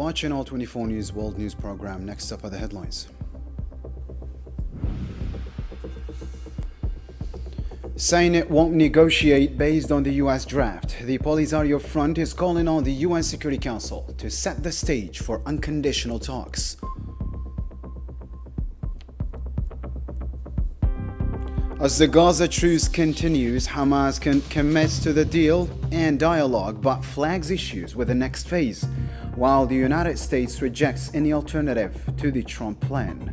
watching All 24 News World News Program. Next up are the headlines. Saying it won't negotiate based on the U.S. draft, the Polisario Front is calling on the UN Security Council to set the stage for unconditional talks. As the Gaza truce continues, Hamas commits to the deal and dialogue but flags issues with the next phase, while the United States rejects any alternative to the Trump plan.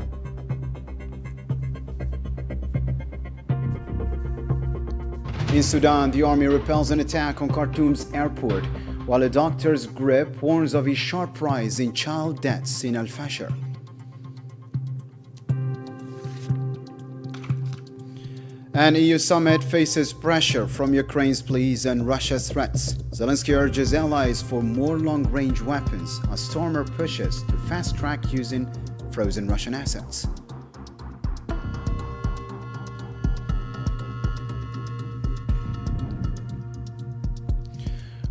In Sudan, the army repels an attack on Khartoum's airport, while a doctor's group warns of a sharp rise in child deaths in Al-Fasher. An EU summit faces pressure from Ukraine's pleas and Russia's threats. Zelensky urges allies for more long-range weapons as Stormer pushes to fast-track using frozen Russian assets.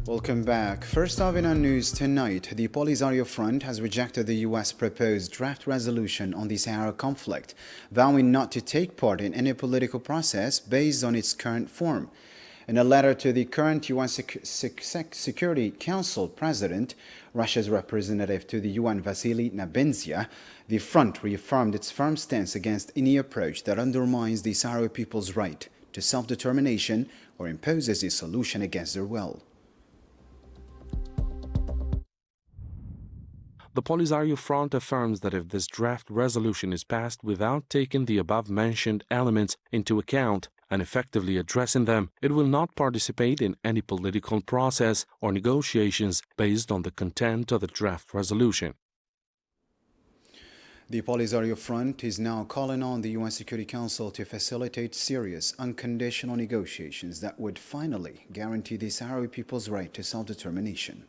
Welcome back. First off in our news tonight, the Polisario Front has rejected the U.S. proposed draft resolution on the Sahara conflict, vowing not to take part in any political process based on its current form. In a letter to the current UN Security Council President, Russia's representative to the UN Vasily Nebenzia, the Front reaffirmed its firm stance against any approach that undermines the Sahrawi people's right to self-determination or imposes a solution against their will. The Polisario Front affirms that if this draft resolution is passed without taking the above-mentioned elements into account and effectively addressing them, it will not participate in any political process or negotiations based on the content of the draft resolution. The Polisario Front is now calling on the UN Security Council to facilitate serious, unconditional negotiations that would finally guarantee the Sahrawi people's right to self-determination.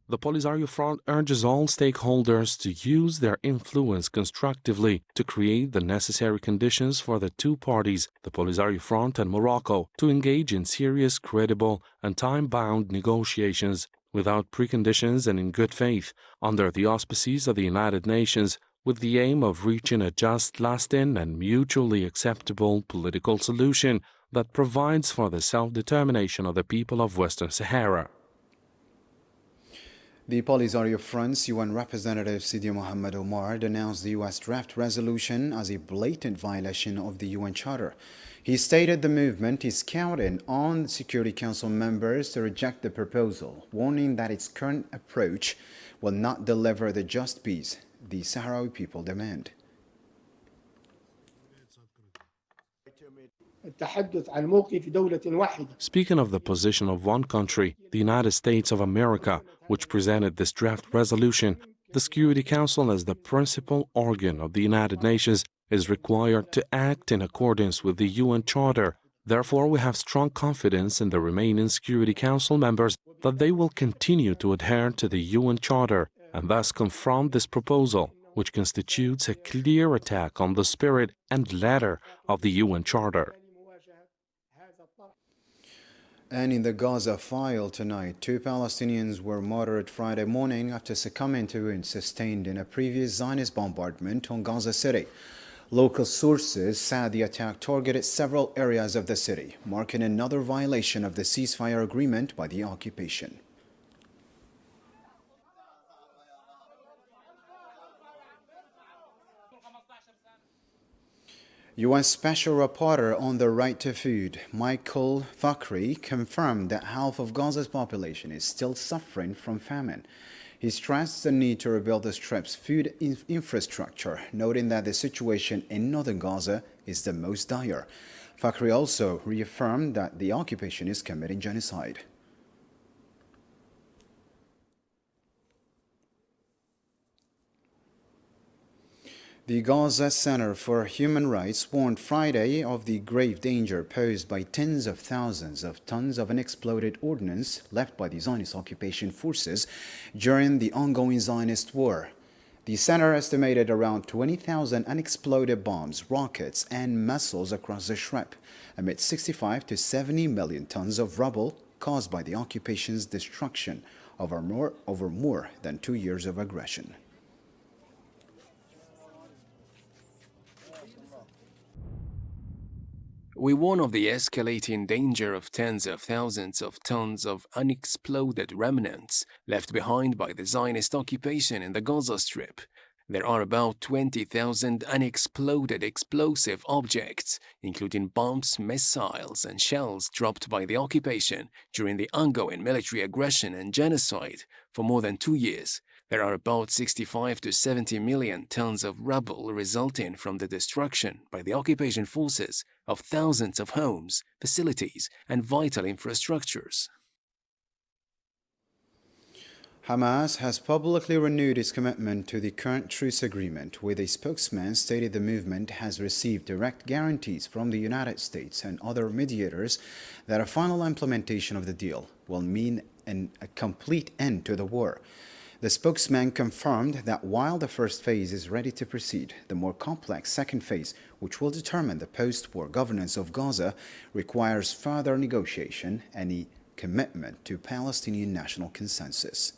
The Polisario Front urges all stakeholders to use their influence constructively to create the necessary conditions for the two parties, the Polisario Front and Morocco, to engage in serious, credible, and time-bound negotiations without preconditions and in good faith, under the auspices of the United Nations, with the aim of reaching a just, lasting, and mutually acceptable political solution that provides for the self-determination of the people of Western Sahara. The Polisario Front's UN representative Sidi Mohammed Omar denounced the U.S. draft resolution as a blatant violation of the UN Charter. He stated the movement is counting on Security Council members to reject the proposal, warning that its current approach will not deliver the just peace the Sahrawi people demand. Speaking of the position of one country, the United States of America, which presented this draft resolution, the Security Council, as the principal organ of the United Nations, is required to act in accordance with the UN Charter. Therefore, we have strong confidence in the remaining Security Council members that they will continue to adhere to the UN Charter and thus confront this proposal, which constitutes a clear attack on the spirit and letter of the UN Charter. And in the Gaza file tonight, 2 Palestinians were martyred Friday morning after succumbing to wounds sustained in a previous Zionist bombardment on Gaza City. Local sources said the attack targeted several areas of the city, marking another violation of the ceasefire agreement by the occupation. UN Special Reporter on the Right to Food, Michael Thakri, confirmed that half of Gaza's population is still suffering from famine. He stressed the need to rebuild the Strip's food infrastructure, noting that the situation in northern Gaza is the most dire. Thakri also reaffirmed that the occupation is committing genocide. The Gaza Center for Human Rights warned Friday of the grave danger posed by tens of thousands of tons of unexploded ordnance left by the Zionist occupation forces during the ongoing Zionist war. The center estimated around 20,000 unexploded bombs, rockets, and missiles across the Strip, amid 65 to 70 million tons of rubble caused by the occupation's destruction over more than 2 years of aggression. We warn of the escalating danger of tens of thousands of tons of unexploded remnants left behind by the Zionist occupation in the Gaza Strip. There are about 20,000 unexploded explosive objects, including bombs, missiles, and shells dropped by the occupation during the ongoing military aggression and genocide for more than 2 years. There are about 65 to 70 million tons of rubble resulting from the destruction by the occupation forces of thousands of homes, facilities, and vital infrastructures. Hamas has publicly renewed its commitment to the current truce agreement, with a spokesman stated the movement has received direct guarantees from the United States and other mediators that a final implementation of the deal will mean a complete end to the war. The spokesman confirmed that while the first phase is ready to proceed, the more complex second phase, which will determine the post-war governance of Gaza, requires further negotiation and a commitment to Palestinian national consensus.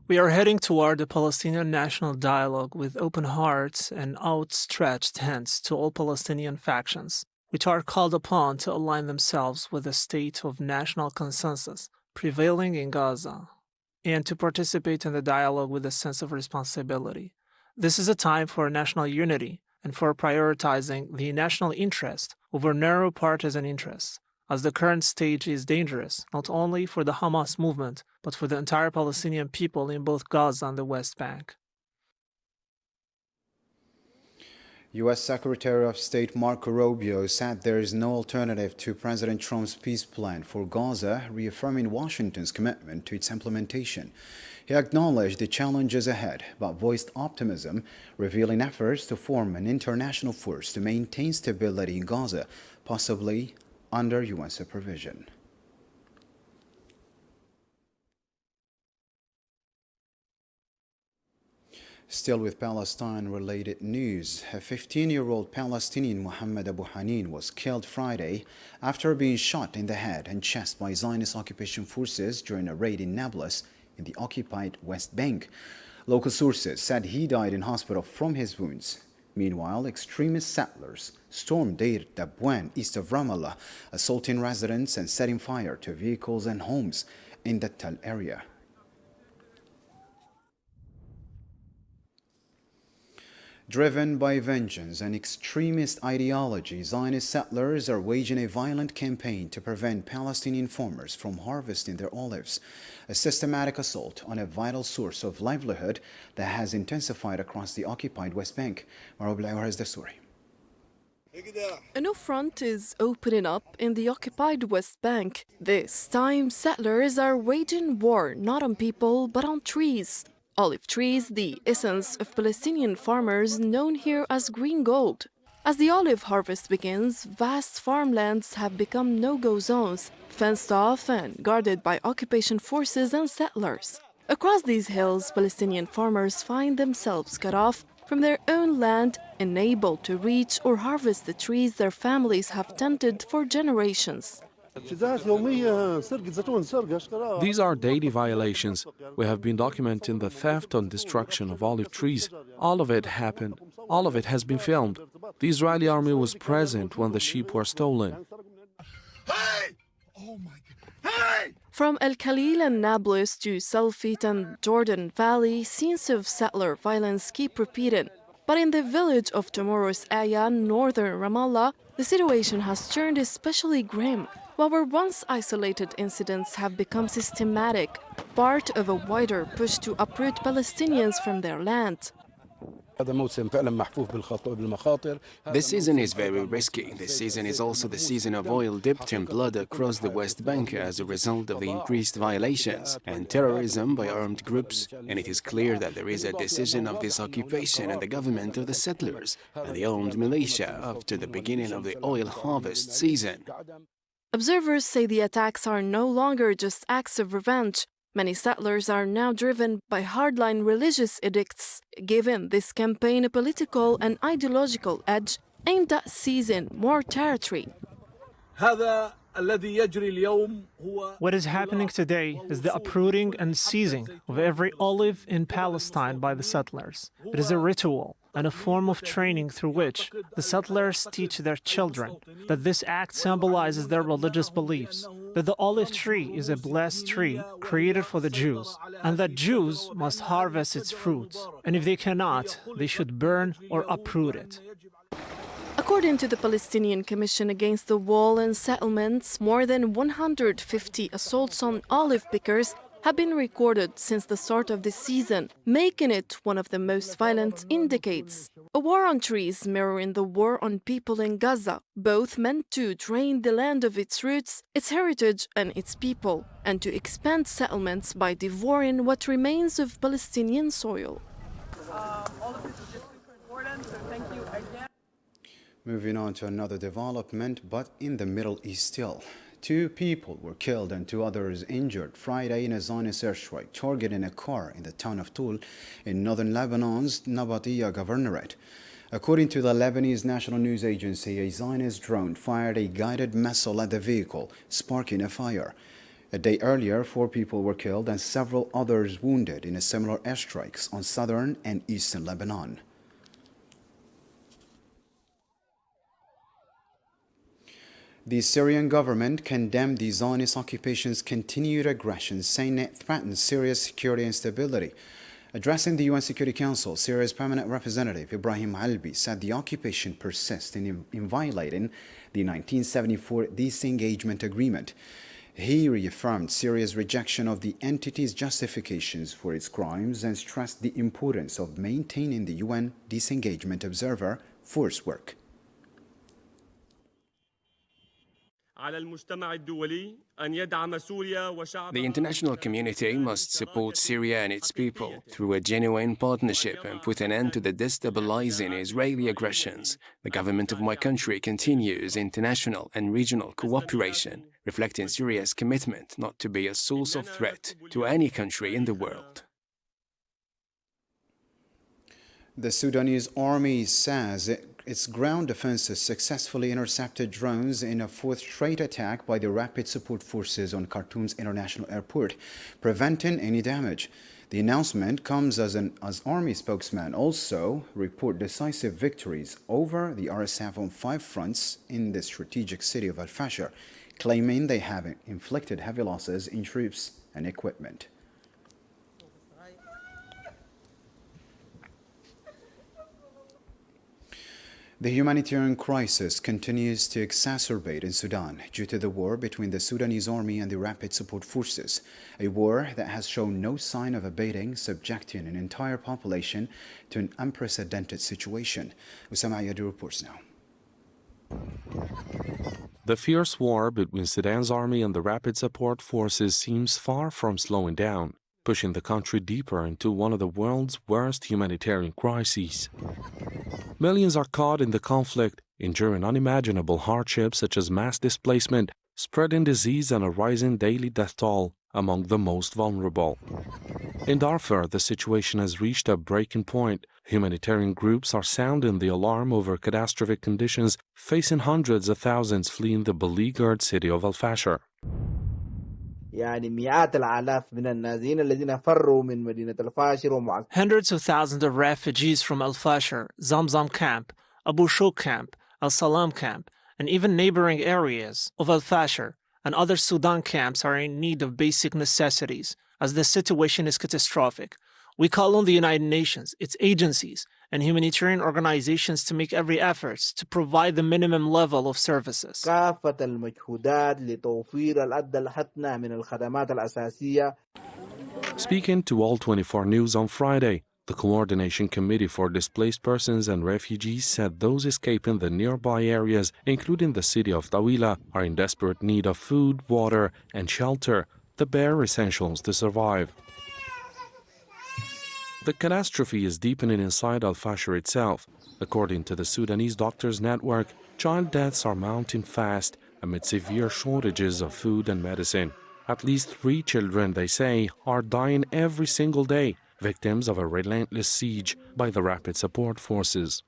We are heading toward a Palestinian national dialogue with open hearts and outstretched hands to all Palestinian factions, which are called upon to align themselves with the state of national consensus prevailing in Gaza, and to participate in the dialogue with a sense of responsibility. This is a time for national unity and for prioritizing the national interest over narrow partisan interests, as the current stage is dangerous not only for the Hamas movement, but for the entire Palestinian people in both Gaza and the West Bank. U.S. Secretary of State Marco Rubio said there is no alternative to President Trump's peace plan for Gaza, reaffirming Washington's commitment to its implementation. He acknowledged the challenges ahead, but voiced optimism, revealing efforts to form an international force to maintain stability in Gaza, possibly under UN supervision. Still with Palestine-related news, a 15-year-old Palestinian, Mohammed Abu Hanin, was killed Friday after being shot in the head and chest by Zionist occupation forces during a raid in Nablus in the occupied West Bank. Local sources said he died in hospital from his wounds. Meanwhile, extremist settlers stormed Deir Dabwan east of Ramallah, assaulting residents and setting fire to vehicles and homes in the Tal area. Driven by vengeance and extremist ideology, Zionist settlers are waging a violent campaign to prevent Palestinian farmers from harvesting their olives, a systematic assault on a vital source of livelihood that has intensified across the occupied West Bank. Marobla has the story. A new front is opening up in the occupied West Bank. This time, settlers are waging war not on people but on trees. Olive trees, the essence of Palestinian farmers known here as green gold. As the olive harvest begins, vast farmlands have become no-go zones, fenced off and guarded by occupation forces and settlers. Across these hills, Palestinian farmers find themselves cut off from their own land, unable to reach or harvest the trees their families have tended for generations. These are daily violations. We have been documenting the theft and destruction of olive trees. All of it happened. All of it has been filmed. The Israeli army was present when the sheep were stolen. From El Khalil and Nablus to Salfit and Jordan Valley, scenes of settler violence keep repeating. But in the village of Tomorrow's Ayan, northern Ramallah, the situation has turned especially grim. What were once isolated incidents have become systematic, part of a wider push to uproot Palestinians from their land. This season is very risky. This season is also the season of oil dipped in blood across the West Bank as a result of the increased violations and terrorism by armed groups. And it is clear that there is a decision of this occupation and the government of the settlers and the armed militia after the beginning of the oil harvest season. Observers say the attacks are no longer just acts of revenge. Many settlers are now driven by hardline religious edicts, giving this campaign a political and ideological edge aimed at seizing more territory. What is happening today is the uprooting and seizing of every olive in Palestine by the settlers. It is a ritual and a form of training through which the settlers teach their children that this act symbolizes their religious beliefs, that the olive tree is a blessed tree created for the Jews, and that Jews must harvest its fruits, and if they cannot, they should burn or uproot it. According to the Palestinian Commission Against the Wall and Settlements, more than 150 assaults on olive pickers have been recorded since the start of the season, making it one of the most violent in decades. A war on trees mirroring the war on people in Gaza, both meant to drain the land of its roots, its heritage and its people, and to expand settlements by devouring what remains of Palestinian soil. All of this is just super important, so thank you again. Moving on to another development, but in the Middle East still. 2 people were killed and 2 others injured Friday in a Zionist airstrike targeting a car in the town of Tul in northern Lebanon's Nabatea Governorate. According to the Lebanese national news agency, a Zionist drone fired a guided missile at the vehicle, sparking a fire. A day earlier, 4 people were killed and several others wounded in a similar airstrikes on southern and eastern Lebanon. The Syrian government condemned the Zionist occupation's continued aggression, saying it threatens Syria's security and stability. Addressing the UN Security Council, Syria's permanent representative Ibrahim Albi said the occupation persists in violating the 1974 disengagement agreement. He reaffirmed Syria's rejection of the entity's justifications for its crimes and stressed the importance of maintaining the UN disengagement observer force work. The international community must support Syria and its people through a genuine partnership and put an end to the destabilizing Israeli aggressions. The government of my country continues international and regional cooperation, reflecting Syria's commitment not to be a source of threat to any country in the world. The Sudanese army says its ground defenses successfully intercepted drones in a 4th straight attack by the Rapid Support Forces on Khartoum's international airport, preventing any damage. The announcement comes as army spokesman also report decisive victories over the RSF on 5 fronts in the strategic city of Al-Fashir, claiming they have inflicted heavy losses in troops and equipment. The humanitarian crisis continues to exacerbate in Sudan due to the war between the Sudanese army and the Rapid Support Forces, a war that has shown no sign of abating, subjecting an entire population to an unprecedented situation. Usama Ayadi reports now. The fierce war between Sudan's army and the Rapid Support Forces seems far from slowing down, pushing the country deeper into one of the world's worst humanitarian crises. Millions are caught in the conflict, enduring unimaginable hardships such as mass displacement, spreading disease and a rising daily death toll among the most vulnerable. In Darfur, the situation has reached a breaking point. Humanitarian groups are sounding the alarm over catastrophic conditions, facing hundreds of thousands fleeing the beleaguered city of Al-Fashir. Hundreds of thousands of refugees from Al-Fashir, Zamzam camp, Abu Shuk camp, Al-Salam camp, and even neighboring areas of Al-Fashir and other Sudan camps are in need of basic necessities, as the situation is catastrophic. We call on the United Nations, its agencies, and humanitarian organizations to make every effort to provide the minimum level of services. Speaking to All 24 News on Friday, the Coordination Committee for Displaced Persons and Refugees said those escaping the nearby areas, including the city of Tawila, are in desperate need of food, water, and shelter, the bare essentials to survive. The catastrophe is deepening inside Al-Fashir itself. According to the Sudanese Doctors Network, child deaths are mounting fast amid severe shortages of food and medicine. At least 3 children, they say, are dying every single day, victims of a relentless siege by the Rapid Support Forces.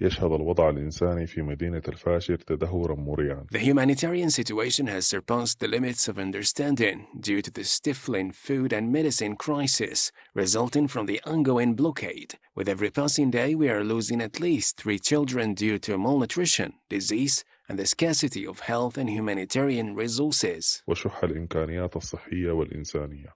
يشهد الوضع الإنساني في مدينة الفاشر تدهورا مريعا. The humanitarian situation has surpassed the limits of understanding due to the stifling food and medicine crisis resulting from the ongoing blockade. With every passing day, we are losing at least 3 children due to malnutrition, disease, and the scarcity of health and humanitarian resources. وشح الإمكانيات الصحية والإنسانية.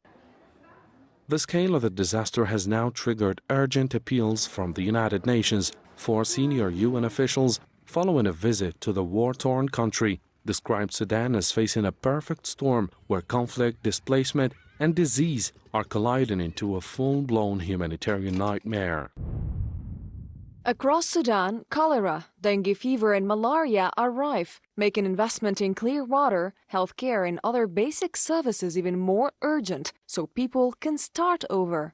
The scale of the disaster has now triggered urgent appeals from the United Nations for senior UN officials following a visit to the war-torn country, described Sudan as facing a perfect storm where conflict, displacement, and disease are colliding into a full-blown humanitarian nightmare. Across Sudan, cholera, dengue fever, and malaria are rife, making investment in clear water, healthcare, and other basic services even more urgent so people can start over.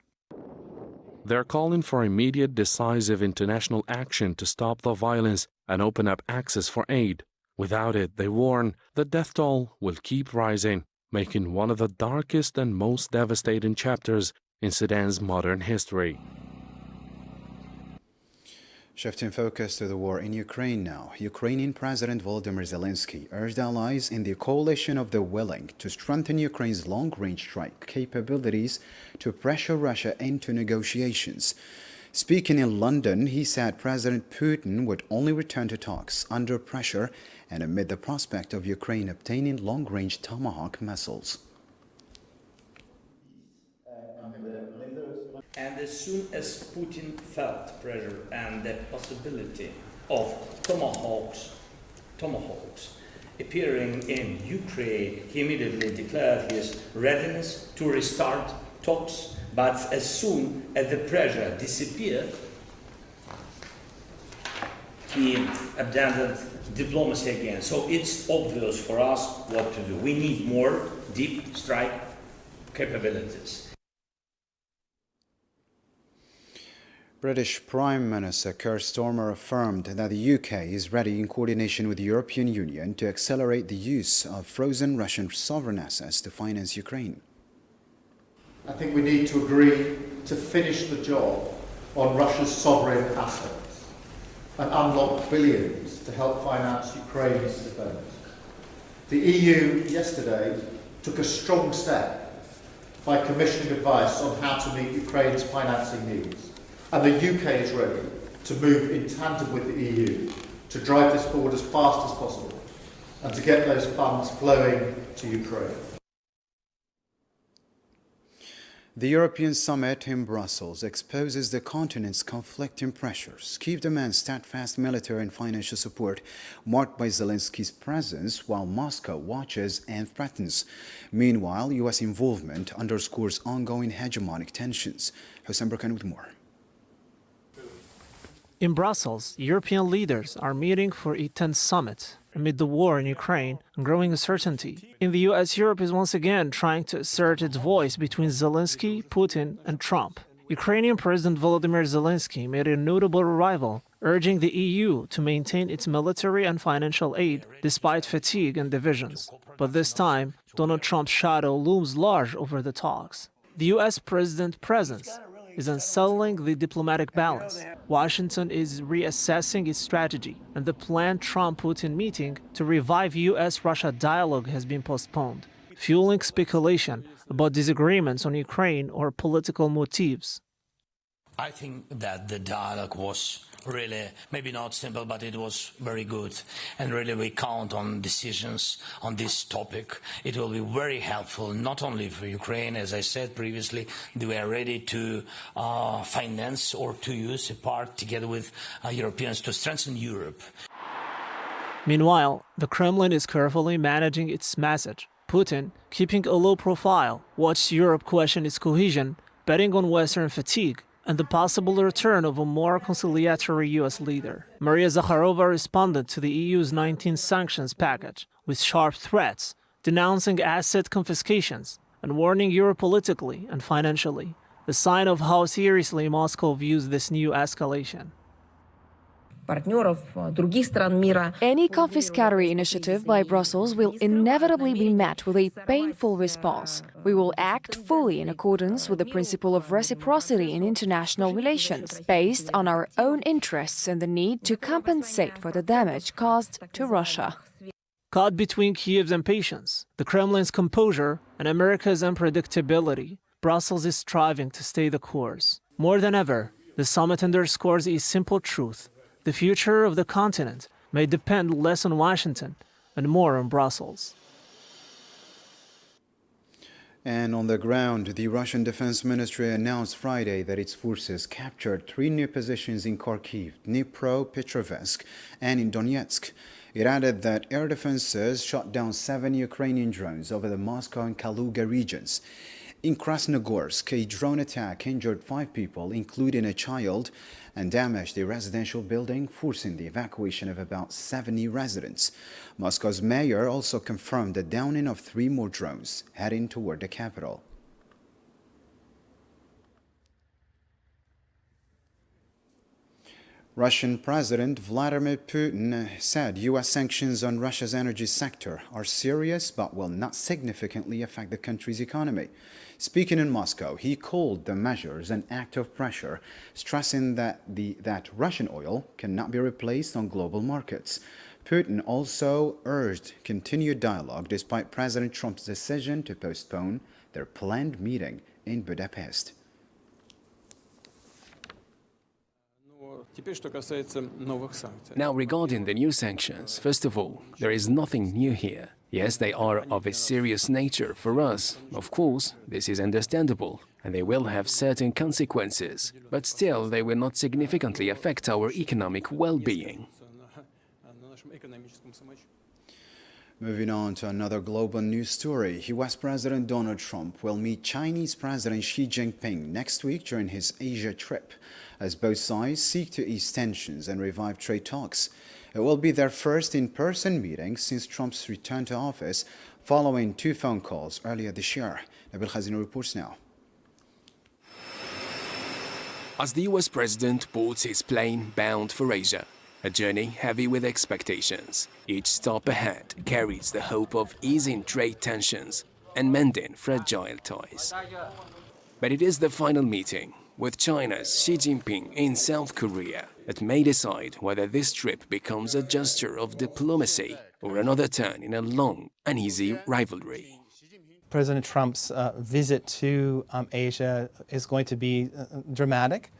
They're calling for immediate, decisive international action to stop the violence and open up access for aid. Without it, they warn, the death toll will keep rising, making one of the darkest and most devastating chapters in Sudan's modern history. Shifting focus to the war in Ukraine now, Ukrainian President Volodymyr Zelensky urged allies in the coalition of the willing to strengthen Ukraine's long-range strike capabilities to pressure Russia into negotiations. Speaking in London, he said President Putin would only return to talks under pressure and amid the prospect of Ukraine obtaining long-range Tomahawk missiles. And as soon as Putin felt pressure and the possibility of tomahawks appearing in Ukraine, he immediately declared his readiness to restart talks. But as soon as the pressure disappeared, he abandoned diplomacy again. So it's obvious for us what to do. We need more deep strike capabilities. British Prime Minister Keir Starmer affirmed that the UK is ready in coordination with the European Union to accelerate the use of frozen Russian sovereign assets to finance Ukraine. I think we need to agree to finish the job on Russia's sovereign assets and unlock billions to help finance Ukraine's defence. The EU yesterday took a strong step by commissioning advice on how to meet Ukraine's financing needs. And the UK is ready to move in tandem with the EU to drive this forward as fast as possible and to get those funds flowing to Ukraine. The European summit in Brussels exposes the continent's conflicting pressures. Kyiv demands steadfast military and financial support marked by Zelensky's presence, while Moscow watches and threatens. Meanwhile, U.S. involvement underscores ongoing hegemonic tensions. Hossein Burkan with more. In Brussels, European leaders are meeting for a tense summit amid the war in Ukraine and growing uncertainty. In the US, Europe is once again trying to assert its voice between Zelensky, Putin, and Trump. Ukrainian President Volodymyr Zelensky made a notable arrival, urging the EU to maintain its military and financial aid despite fatigue and divisions. But this time, Donald Trump's shadow looms large over the talks. The US president's presence is unsettling the diplomatic balance. Washington is reassessing its strategy, and the planned Trump-Putin meeting to revive U.S.-Russia dialogue has been postponed, fueling speculation about disagreements on Ukraine or political motives. I think that the dialogue was really, maybe not simple, but it was very good. And really we count on decisions on this topic. It will be very helpful, not only for Ukraine, as I said previously, we are ready to finance or to use a part together with Europeans to strengthen Europe. Meanwhile, the Kremlin is carefully managing its message. Putin, keeping a low profile, watched Europe question its cohesion, betting on Western fatigue, and the possible return of a more conciliatory U.S. leader. Maria Zakharova responded to the EU's 19 sanctions package with sharp threats, denouncing asset confiscations and warning Europe politically and financially, a sign of how seriously Moscow views this new escalation. Any confiscatory initiative by Brussels will inevitably be met with a painful response. We will act fully in accordance with the principle of reciprocity in international relations, based on our own interests and the need to compensate for the damage caused to Russia. Caught between Kiev's impatience, the Kremlin's composure, and America's unpredictability, Brussels is striving to stay the course. More than ever, the summit underscores a simple truth. The future of the continent may depend less on Washington and more on Brussels. And on the ground, the Russian Defense Ministry announced Friday that its forces captured 3 new positions in Kharkiv, Dnipro, Petrovsk, and in Donetsk. It added that air defenses shot down 7 Ukrainian drones over the Moscow and Kaluga regions. In Krasnogorsk, a drone attack injured 5 people, including a child, and damaged a residential building, forcing the evacuation of about 70 residents. Moscow's mayor also confirmed the downing of 3 more drones heading toward the capital. Russian President Vladimir Putin said U.S. sanctions on Russia's energy sector are serious but will not significantly affect the country's economy. Speaking in Moscow, he called the measures an act of pressure, stressing that Russian oil cannot be replaced on global markets. Putin also urged continued dialogue despite President Trump's decision to postpone their planned meeting in Budapest. Now, regarding the new sanctions, first of all, there is nothing new here. Yes, they are of a serious nature for us. Of course, this is understandable, and they will have certain consequences, but still they will not significantly affect our economic well-being. Moving on to another global news story, US President Donald Trump will meet Chinese President Xi Jinping next week during his Asia trip, as both sides seek to ease tensions and revive trade talks. It will be their first in-person meeting since Trump's return to office, following 2 phone calls earlier this year. Nabil Khazina reports now. As the US President boards his plane bound for Asia, a journey heavy with expectations, each stop ahead carries the hope of easing trade tensions and mending fragile ties. But it is the final meeting with China's Xi Jinping in South Korea that may decide whether this trip becomes a gesture of diplomacy or another turn in a long, uneasy rivalry. President Trump's visit to Asia is going to be dramatic.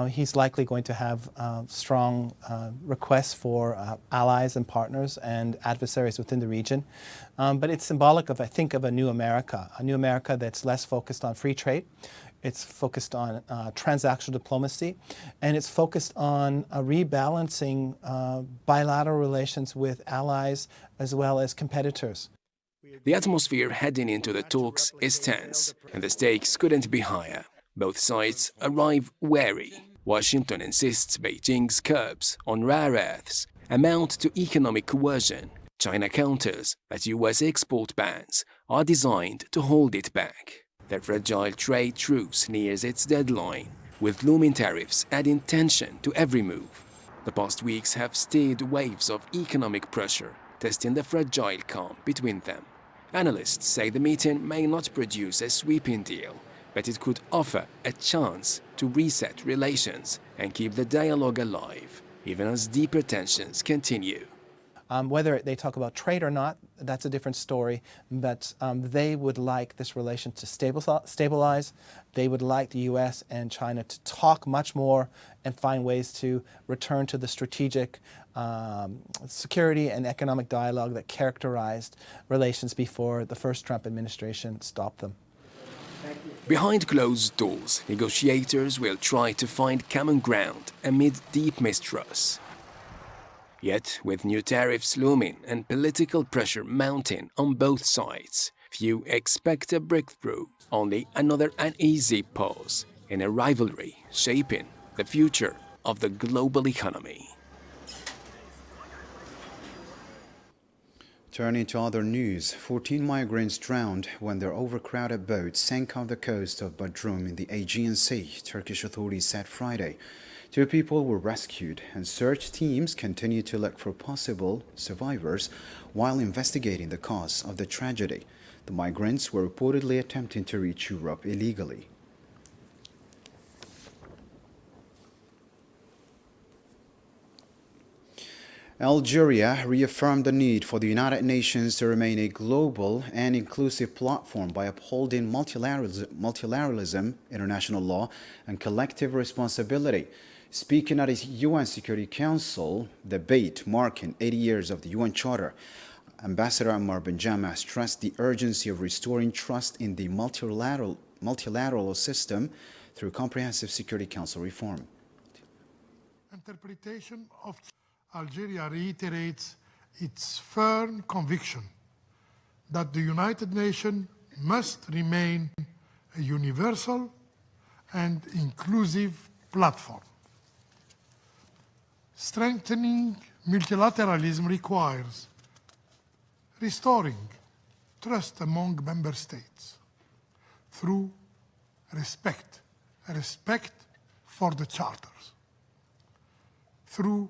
He's likely going to have strong requests for allies and partners and adversaries within the region. But it's symbolic of, I think, of a new America that's less focused on free trade. It's focused on transactional diplomacy, and it's focused on rebalancing bilateral relations with allies as well as competitors. The atmosphere heading into the talks is tense, and the stakes couldn't be higher. Both sides arrive wary. Washington insists Beijing's curbs on rare earths amount to economic coercion. China counters that US export bans are designed to hold it back. The fragile trade truce nears its deadline, with looming tariffs adding tension to every move. The past weeks have steered waves of economic pressure, testing the fragile calm between them. Analysts say the meeting may not produce a sweeping deal, but it could offer a chance to reset relations and keep the dialogue alive, even as deeper tensions continue. Whether they talk about trade or not, that's a different story, but they would like this relation to stabilize. They would like the US and China to talk much more and find ways to return to the strategic security and economic dialogue that characterized relations before the first Trump administration stopped them. Behind closed doors, negotiators will try to find common ground amid deep mistrust. Yet, with new tariffs looming and political pressure mounting on both sides, few expect a breakthrough, only another uneasy pause in a rivalry shaping the future of the global economy. Turning to other news, 14 migrants drowned when their overcrowded boat sank off the coast of Bodrum in the Aegean Sea, Turkish authorities said Friday. 2 people were rescued, and search teams continue to look for possible survivors while investigating the cause of the tragedy. The migrants were reportedly attempting to reach Europe illegally. Algeria reaffirmed the need for the United Nations to remain a global and inclusive platform by upholding multilateralism, international law, and collective responsibility. Speaking at a UN Security Council debate marking 80 years of the UN Charter, Ambassador Ammar Benjama stressed the urgency of restoring trust in the multilateral system through comprehensive Security Council reform. Interpretation of Algeria reiterates its firm conviction that the United Nations must remain a universal and inclusive platform. Strengthening multilateralism requires restoring trust among member states through respect for the charters, through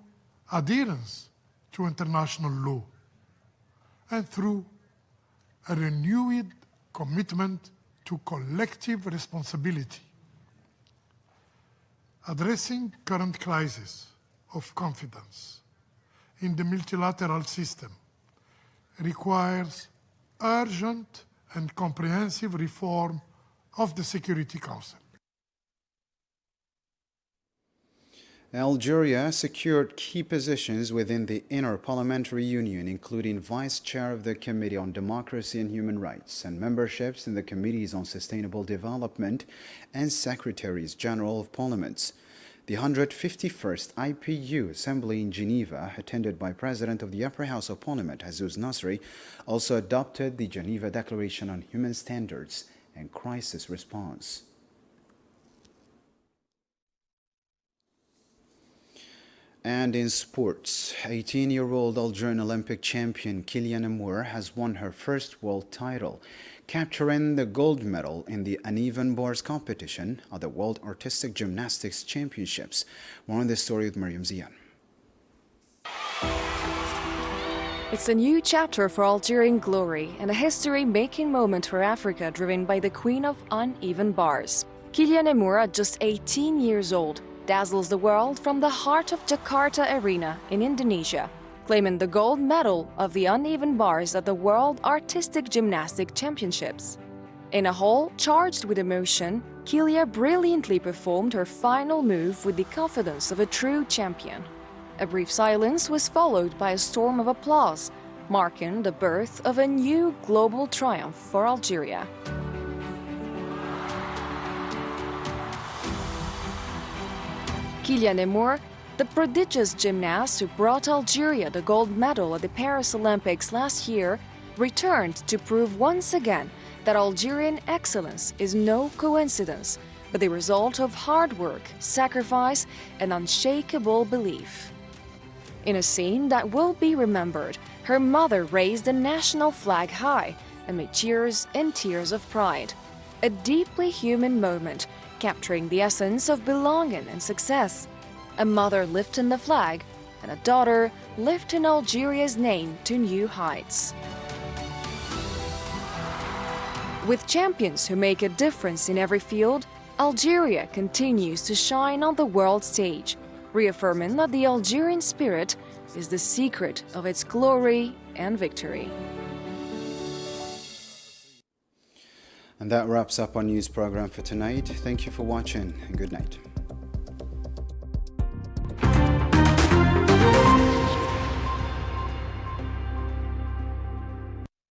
adherence to international law, and through a renewed commitment to collective responsibility. Addressing current crisis of confidence in the multilateral system requires urgent and comprehensive reform of the Security Council. Algeria secured key positions within the Inter-Parliamentary Union, including Vice Chair of the Committee on Democracy and Human Rights and memberships in the Committees on Sustainable Development and Secretaries General of Parliaments. The 151st IPU Assembly in Geneva, attended by President of the Upper House of Parliament, Jesus Nasri, also adopted the Geneva Declaration on Human Standards and Crisis Response. And in sports, 18-year-old Algerian Olympic champion Kylian Amour has won her first world title, capturing the gold medal in the uneven bars competition at the World Artistic Gymnastics Championships. More on this story with Mariam Zian. It's a new chapter for Algerian glory and a history-making moment for Africa driven by the queen of uneven bars. Kylian Amour, at just 18 years old, dazzles the world from the heart of Jakarta Arena in Indonesia, claiming the gold medal of the uneven bars at the World Artistic Gymnastics Championships. In a hall charged with emotion, Kylia brilliantly performed her final move with the confidence of a true champion. A brief silence was followed by a storm of applause, marking the birth of a new global triumph for Algeria. Kylian Amour, the prodigious gymnast who brought Algeria the gold medal at the Paris Olympics last year, returned to prove once again that Algerian excellence is no coincidence, but the result of hard work, sacrifice, and unshakable belief. In a scene that will be remembered, her mother raised the national flag high amid cheers and tears of pride. A deeply human moment, capturing the essence of belonging and success. A mother lifting the flag and a daughter lifting Algeria's name to new heights. With champions who make a difference in every field, Algeria continues to shine on the world stage, reaffirming that the Algerian spirit is the secret of its glory and victory. And that wraps up our news program for tonight. Thank you for watching and good night.